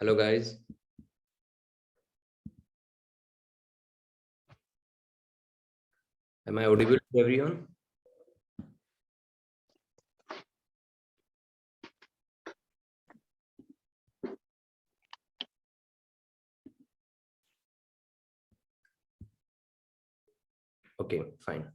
Hello guys. Am I audible to everyone? Okay, fine.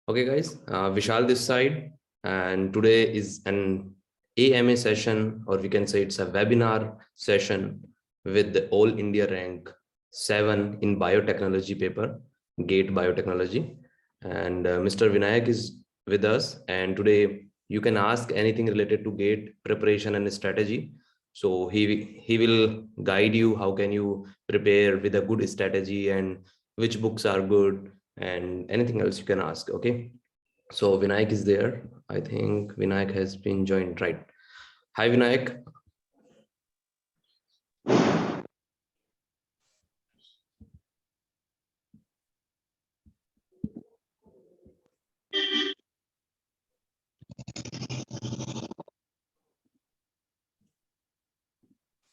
Okay guys, Vishal this side, and today is an AMA session, or we can say it's a webinar session with the All India rank 7 in biotechnology paper, GATE Biotechnology. And Mr. Vinayak is with us, and today you can ask anything related to GATE preparation and strategy. So he will guide you how can you prepare with a good strategy and which books are good and anything else you can ask. Okay, so Vinayak is there. I think Vinayak has been joined, right? Hi Vinayak.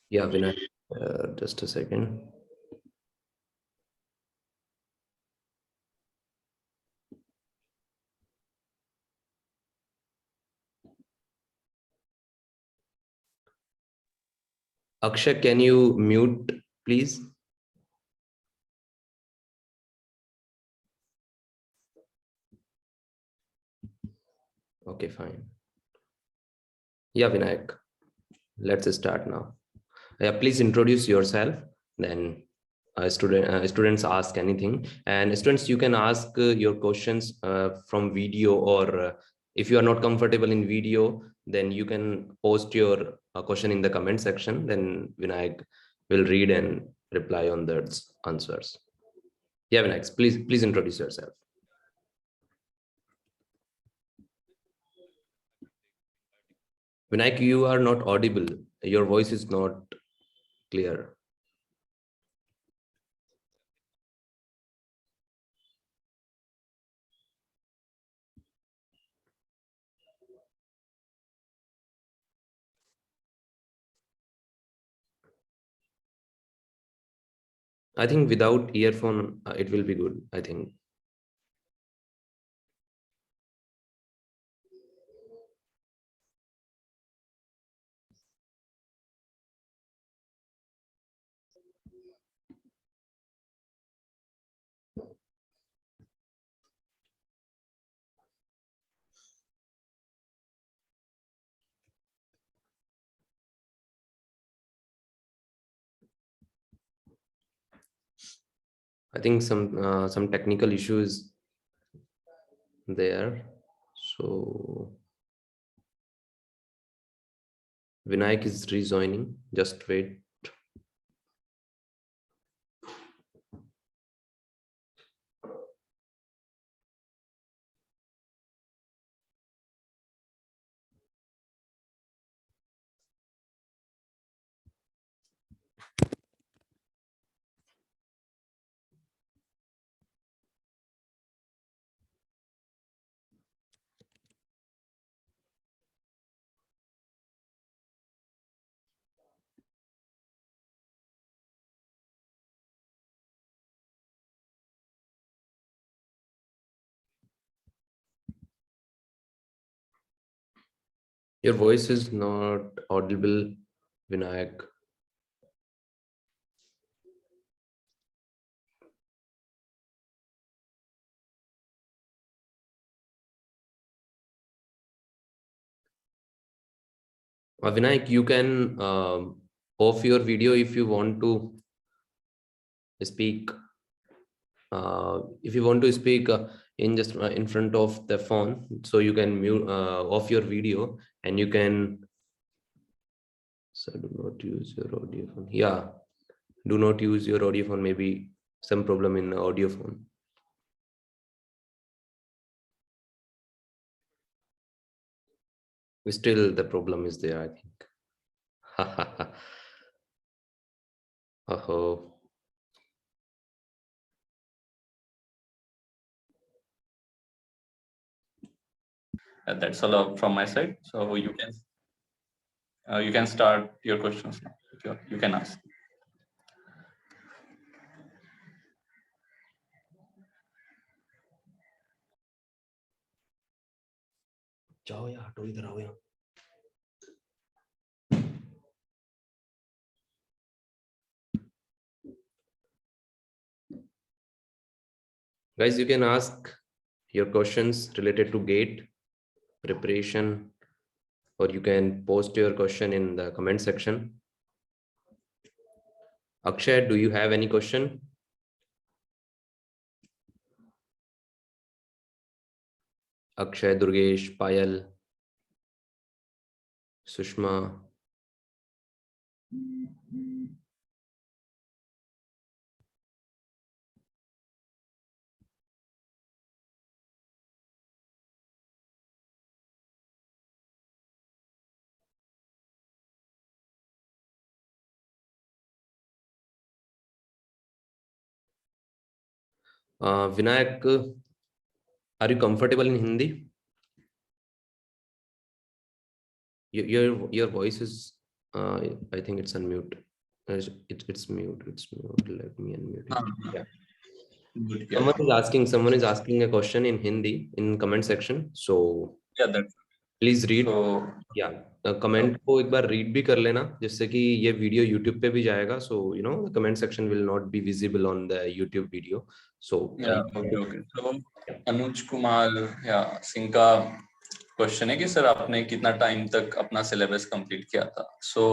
Yeah, Vinayak, just a second. Akshay, can you mute please? Okay, fine. Yeah, Vinayak, let's start now. Yeah, please introduce yourself. Then students ask anything, and students you can ask your questions from video, or if you are not comfortable in video, then you can post your question in the comment section. Then Vinayak will read and reply on those answers. Yeah, Vinayak, please introduce yourself. Vinayak, you are not audible. Your voice is not clear. I think without earphone, it will be good, I think. I think some technical issues there. So Vinayak is rejoining. Just wait. Your voice is not audible, Vinayak. Vinayak, you can off your video if you want to speak. If you want to speak in just in front of the phone, so you can mute off your video and you can. So do not use your audio phone. Yeah, do not use your audio phone. Maybe some problem in the audio phone. Still, the problem is there, I think. Oh, That's all from my side. So you can you can start your questions now. You can ask. जाओ यार, हटो, इधर आओ यहाँ. Guys, you can ask your questions related to GATE preparation, or you can post your question in the comment section. Akshay, do you have any question? Akshay, Durgesh, Payal, Sushma. Vinayak, are you comfortable in Hindi? Your voice is, I think it's unmute. It's mute. It's mute. Let me unmute it. Yeah. Good, Someone is asking a question in Hindi in comment section. So yeah, that's please read. so. Yeah, comment को एक बार read भी कर लेना, जिससे कि ये video YouTube पे भी जाएगा. So you know the comment section will not be visible on the YouTube video. So okay. तो अनुज कुमार सिंह का क्वेश्चन है कि सर आपने कितना टाइम तक अपना सिलेबस कंप्लीट किया था. सो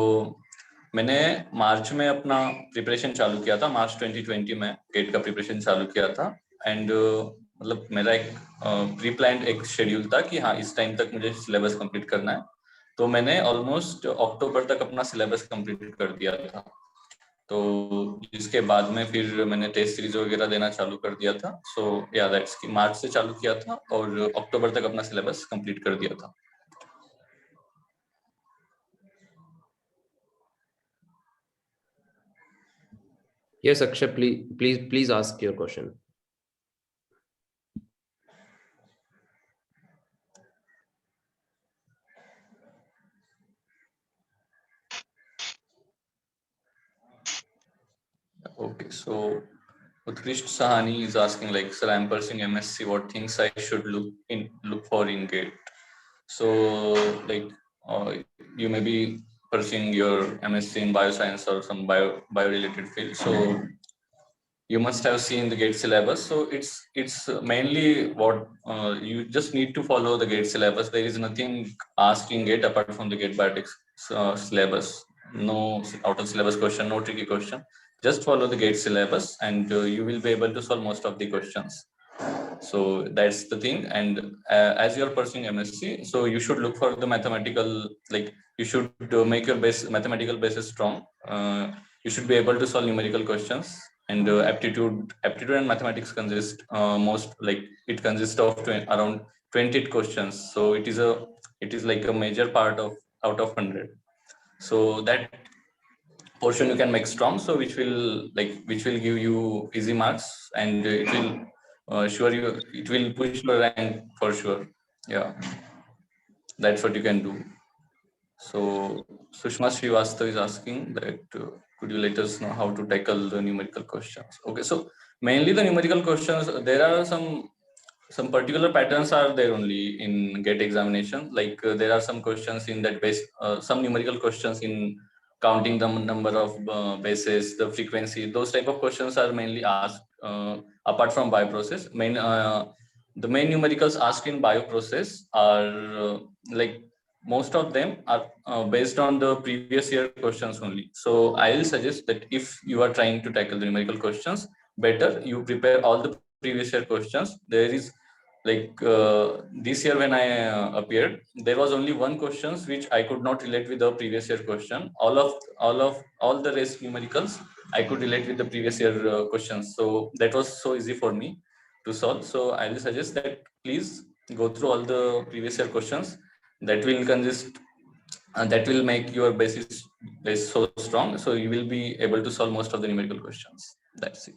मैंने मार्च में अपना प्रिपरेशन चालू किया था. मार्च 2020 में गेट का प्रिपरेशन चालू किया था. एंड मतलब मेरा एक प्री प्लान्ड एक शेड्यूल था कि हाँ इस टाइम तक मुझे सिलेबस कंप्लीट करना है. तो मैंने ऑलमोस्ट अक्टूबर तक अपना सिलेबस कंप्लीट कर दिया था. तो इसके बाद में फिर मैंने टेस्ट सीरीज वगैरह देना चालू कर दिया था. सो या दैट्स कि मार्च से चालू किया था और अक्टूबर तक अपना सिलेबस कंप्लीट कर दिया था. Yes, Akshay, please ask your question. Okay, so Utkrishт Sahani is asking like, sir, I'm pursuing MSc. What things I should look for in GATE? So like, you may be pursuing your MSc in bioscience or some bio related field. So you must have seen the GATE syllabus. So it's mainly what you just need to follow the GATE syllabus. There is nothing asked in GATE apart from the GATE biotics syllabus. No out of syllabus question, no tricky question. Just follow the GATE syllabus and you will be able to solve most of the questions. So that's the thing. And as you're pursuing MSc, so you should look for the mathematical, like you should make your mathematical basis strong. You should be able to solve numerical questions. And aptitude and mathematics consist most, like it consists of around 20 questions. So it is like a major part of out of 100. So that portion you can make strong, so which will give you easy marks, and it will it will push your rank for sure. Yeah, that's what you can do. So Sushma Srivastava is asking that could you let us know how to tackle the numerical questions? Okay, so mainly the numerical questions, there are some particular patterns are there only in GATE examination. Like there are some questions in that base, some numerical questions in counting the number of bases, the frequency. Those type of questions are mainly asked apart from bioprocess. The main numericals asked in bioprocess are like most of them are based on the previous year questions only. So I will suggest that if you are trying to tackle the numerical questions, better you prepare all the previous year questions. There is like this year when I appeared, there was only one questions which I could not relate with the previous year question. All the rest numericals I could relate with the previous year questions. So that was so easy for me to solve. So I will suggest that please go through all the previous year questions. That will consist that will make your base so strong. So you will be able to solve most of the numerical questions. That's it.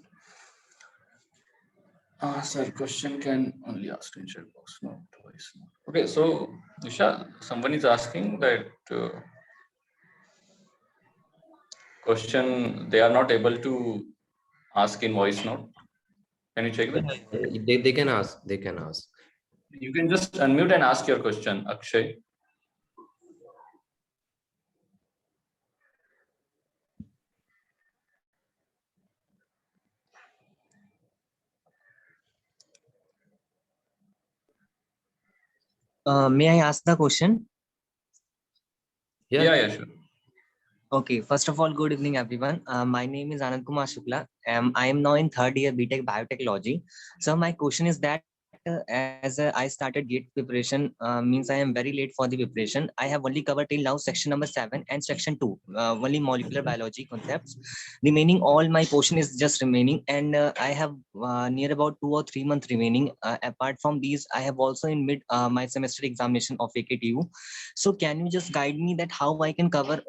Sir, question can only ask in chat box, not voice. Okay, so Nisha, someone is asking that question they are not able to ask in voice note. Can you check that? They can ask. They can ask. You can just unmute and ask your question, Akshay. May I ask the question? Yeah, sure. Okay, first of all, good evening, everyone. My name is Anand Kumar Shukla. I am now in third year BTech Biotechnology. So my question is that as I started GATE preparation, means I am very late for the preparation. I have only covered till now section number 7 and section 2, only molecular biology concepts. Remaining all my portion is just remaining, and I have near about 2 or 3 months remaining. Apart from these, I have also in mid my semester examination of AKTU. So can you just guide me that how I can cover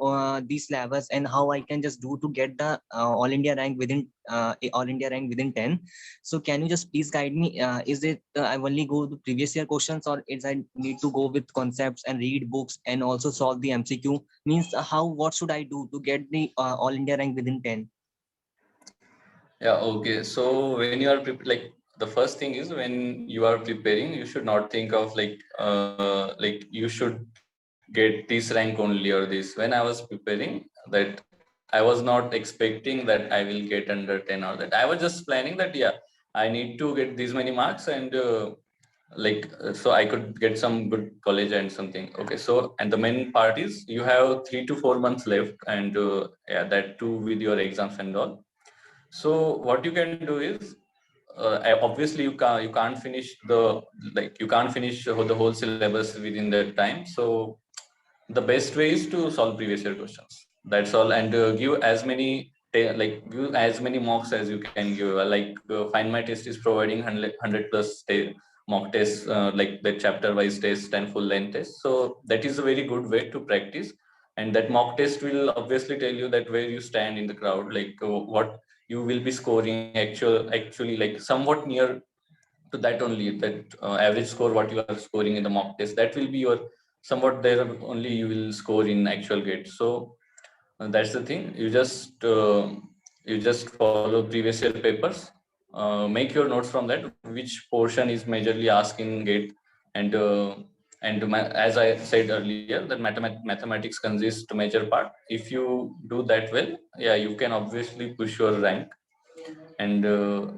these levels and how I can just do to get the All India rank within All India rank within 10? So can you just please guide me? Is it I only go to previous year questions, or is I need to go with concepts and read books and also solve the MCQ? Means how, what should I do to get the All India rank within 10? Yeah, okay. So when you are like the first thing is when you are preparing, you should not think of like you should get this rank only or this. When I was preparing, that I was not expecting that I will get under 10 or that. I was just planning that yeah, I need to get these many marks and so I could get some good college and something. Okay, so and the main part is you have 3 to 4 months left, and yeah, that too with your exams and all. So what you can do is obviously you can't finish you can't finish the whole syllabus within that time. So the best way is to solve previous year questions. That's all, and give as many mocks as you can give. Find My Test is providing 100 plus mock tests, like the chapter wise test and full length test. So that is a very good way to practice, and that mock test will obviously tell you that where you stand in the crowd, what you will be scoring actually like somewhat near to that only, that average score what you are scoring in the mock test, that will be your somewhat there only you will score in actual GATE. So that's the thing. You just follow previous year papers, make your notes from that, which portion is majorly asked in GATE, and as I said earlier, that mathematics consists to major part. If you do that well, yeah, you can obviously push your rank. And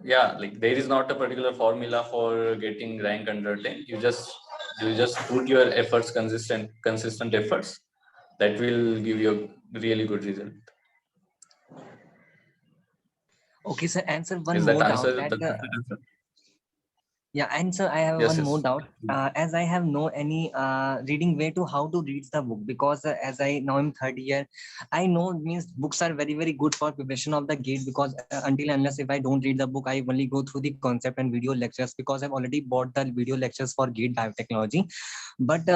yeah, like there is not a particular formula for getting rank under 10. You just put your efforts, consistent efforts, that will give you a really good result. Okay, sir. Answer one Is that more answer doubt that that answer? yeah, and sir, I have Yes, one more yes. doubt. As I have no any reading way to how to read the book, because as I now in third year, I know means books are very very good for preparation of the GATE, because until unless if I don't read the book, I only go through the concept and video lectures, because I've already bought the video lectures for GATE biotechnology. But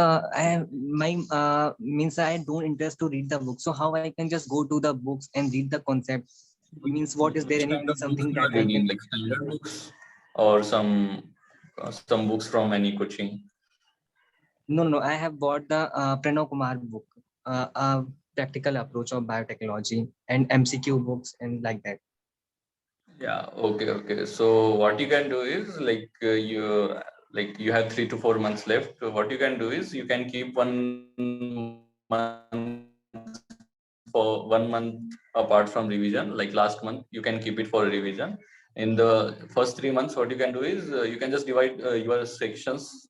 means I don't interest to read the book. So how I can just go to the books and read the concept? Means what is there Which kind anything of books something you that are I reading, can? like standard books or some books from any coaching? No. I have bought the Pranav Kumar book, Practical Approach of Biotechnology, and MCQ books and like that. Yeah, okay. So what you can do is you have 3 to 4 months left. So what you can do is you can keep 1 month for 1 month apart from revision. Like last month, you can keep it for revision. In the first 3 months, what you can do is you can just divide your sections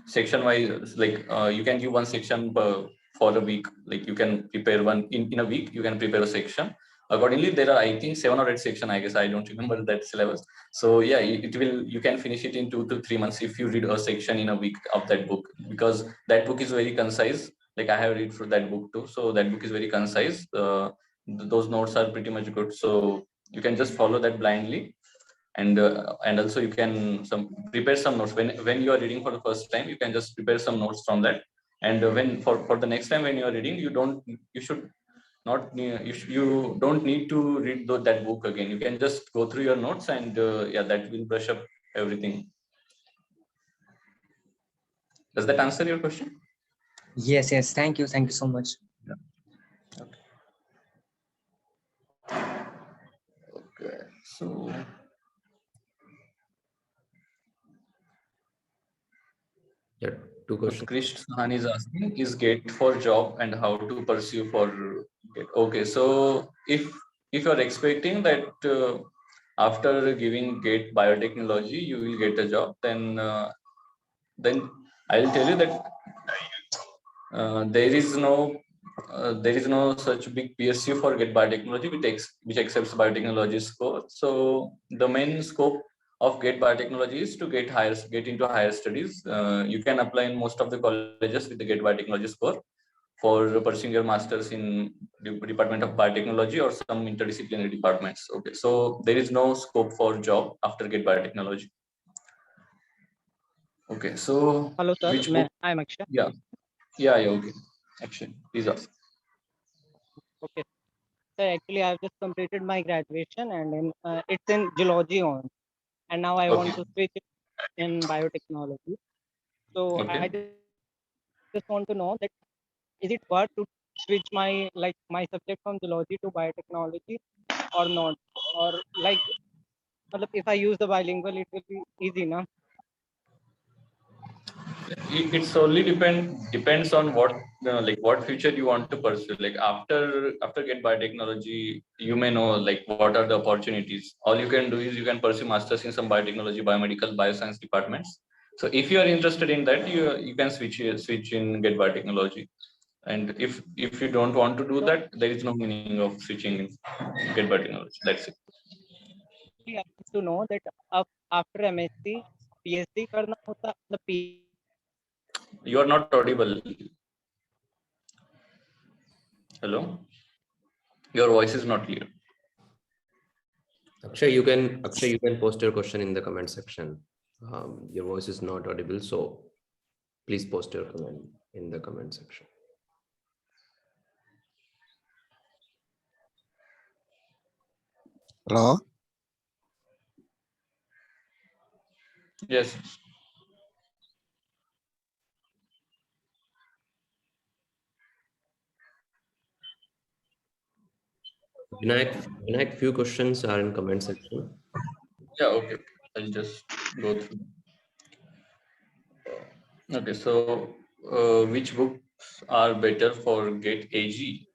section wise. You can give one section for a week. Like you can prepare one in a week. You can prepare a section accordingly. There are, I think, 7 or 8 section, I guess. I don't remember that syllabus. So yeah, it will, you can finish it in 2 to 3 months if you read a section in a week of that book, because that book is very concise. Like I have read through that book too, so that book is very concise. Those notes are pretty much good, so you can just follow that blindly. And also you can prepare some notes when you are reading for the first time. You can just prepare some notes from that. And when for the next time when you are reading, you should not you don't need to read that book again. You can just go through your notes, and yeah, that will brush up everything. Does that answer your question? Yes. Thank you so much. Yeah. Okay. So Yeah, two questions. Utkrist Sahani is asking, is GATE for job and how to pursue for GATE? Okay, so if you're expecting that after giving GATE biotechnology you will get a job, then I'll tell you that there is no such big PSU for GATE biotechnology which accepts biotechnology score. So the main scope of GATE biotechnology is to get into higher studies. You can apply in most of the colleges with the GATE biotechnology score for pursuing your masters in the Department of Biotechnology or some interdisciplinary departments. Okay, so there is no scope for job after GATE biotechnology. Okay, so Hello, sir. which book? I'm Akshay. Yeah, okay. Actually, please ask. Okay. So actually, I've just completed my graduation, and it's in geology on, and now I want Okay. to switch it in biotechnology. So I Okay. just want to know that is it worth to switch my subject from geology to biotechnology or not, or like, matlab, if I use the bilingual, it will be easy, na? It solely depends on what future you want to pursue. Like after get biotechnology, you may know like what are the opportunities. All you can do is you can pursue masters in some biotechnology, biomedical, bioscience departments. So if you are interested in that, you can switch in get biotechnology. And if you don't want to do So that, there is no meaning of switching in get biotechnology. That's it. I want to know that after MSc, PhD करना होता, the You are not audible. Hello, your voice is not clear. Akshay, you can post your question in the comment section. Your voice is not audible, so please post your comment in the comment section. Hello. Yes. Vinayak, few questions are in comment section. Yeah, okay. I'll just go through. Okay, so which books are better for GATE AG?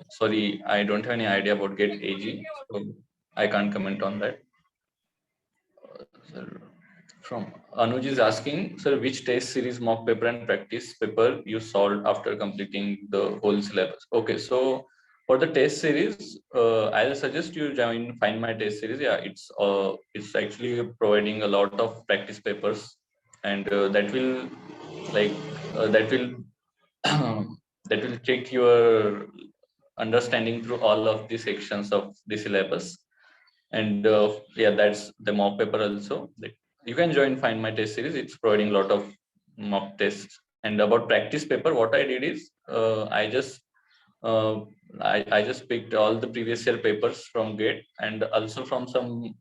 Sorry, I don't have any idea about GATE AG, so I can't comment on that. Sir, from Anuj is asking, sir, which test series mock paper and practice paper you solved after completing the whole syllabus? Okay, so for the test series, I'll suggest you join Find My Test Series. Yeah, it's actually providing a lot of practice papers, and that will like that will that will take your understanding through all of the sections of the syllabus. And yeah, that's the mock paper also. Like, you can join Find My Test Series. It's providing a lot of mock tests. And about practice paper, what I did is uh, I just picked all the previous year papers from GATE and also from some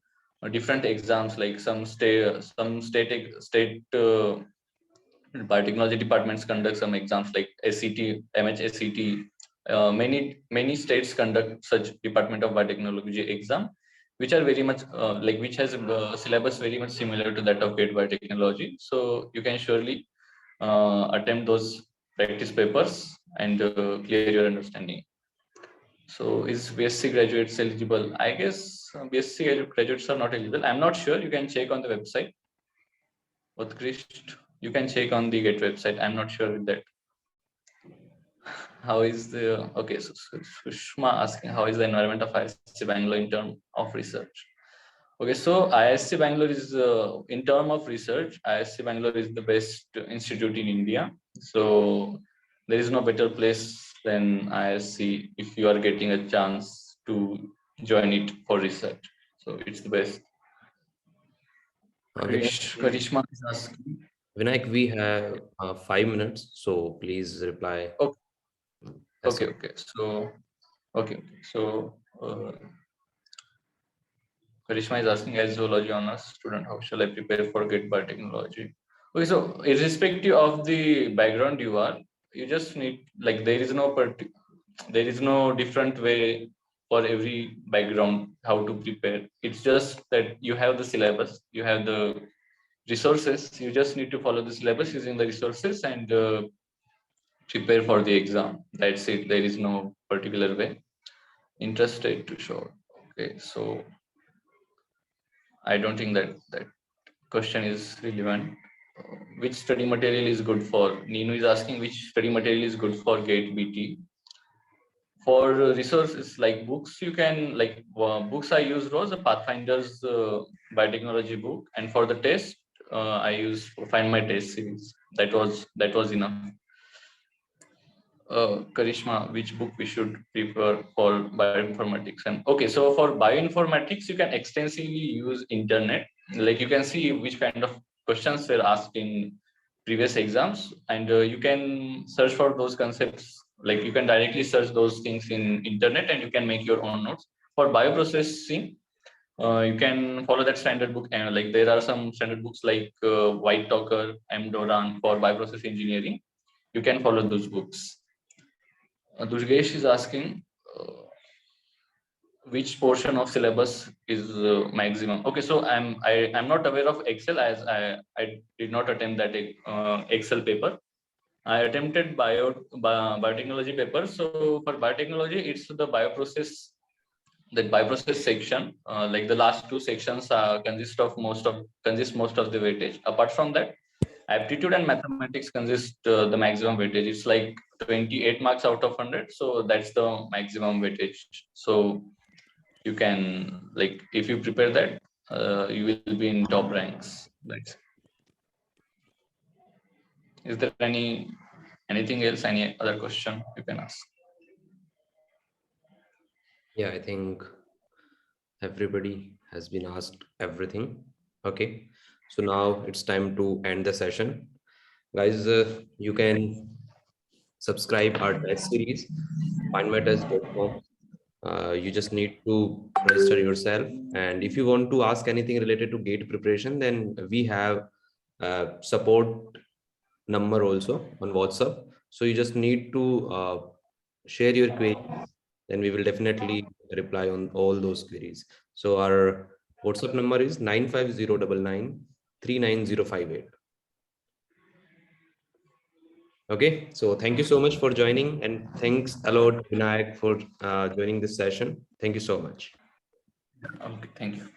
different exams, like some state biotechnology departments conduct some exams like SCT, MHSCT. Many states conduct such Department of Biotechnology exam, which are very much which has a syllabus very much similar to that of GATE Biotechnology. So you can surely attempt those practice papers and clear your understanding. So is BSc graduates eligible? I guess BSc graduates are not eligible. I'm not sure. You can check on the website. Utkrist, you can check on the GATE website. I'm not sure with that. How is the okay? So Sushma asking, how is the environment of ISC Bangalore in terms of research? Okay, so ISC Bangalore is in terms of research. ISC Bangalore is the best institute in India. So there is no better place than ISC if you are getting a chance to join it for research. So it's the best. Karishma is asking. Vinayak, we have 5 minutes, so please reply. Okay. That's Okay. it. Okay. So okay. So Karishma is asking, as zoology honors student, how shall I prepare for GATE biotechnology? Okay, so irrespective of the background you are, you just need, like, there is no different way for every background how to prepare. It's just that you have the syllabus, you have the resources. You just need to follow the syllabus using the resources and prepare for the exam. That's it. There is no particular way. Interested to show. Okay, so I don't think that question is relevant. Which study material is good for? Ninu is asking which study material is good for GATE BT. For resources like books, you can books I use was a Pathfinder's biotechnology book, and for the test, I use Find My Test series. That was enough. Karishma, which book we should prefer for bioinformatics? And okay, so for bioinformatics, you can extensively use internet. Like you can see which kind of questions were asked in previous exams, and you can search for those concepts. Like you can directly search those things in internet, and you can make your own notes. For bioprocessing, you can follow that standard book, and like there are some standard books like White Talker, M. Doran for bioprocess engineering. You can follow those books. Durgesh is asking which portion of syllabus is maximum. Okay, so I'm not aware of Excel, as I did not attempt that Excel paper. I attempted biotechnology paper. So for biotechnology, it's the bioprocess section. Like the last two sections consist most of the weightage. Apart from that, aptitude and mathematics consist the maximum weightage. It's like 28 marks out of 100. So that's the maximum weightage. So you can, like, if you prepare that, you will be in top ranks. That's. Is there anything else? Any other question you can ask? Yeah, I think everybody has been asked everything. Okay, so now it's time to end the session. Guys, you can subscribe our test series, findmytest.com. You just need to register yourself. And if you want to ask anything related to GATE preparation, then we have support number also on WhatsApp. So you just need to share your queries, then we will definitely reply on all those queries. So our WhatsApp number is 95099 Okay, so thank you so much for joining, and thanks a lot, Vinayak, for joining this session. Thank you so much. Okay, thank you.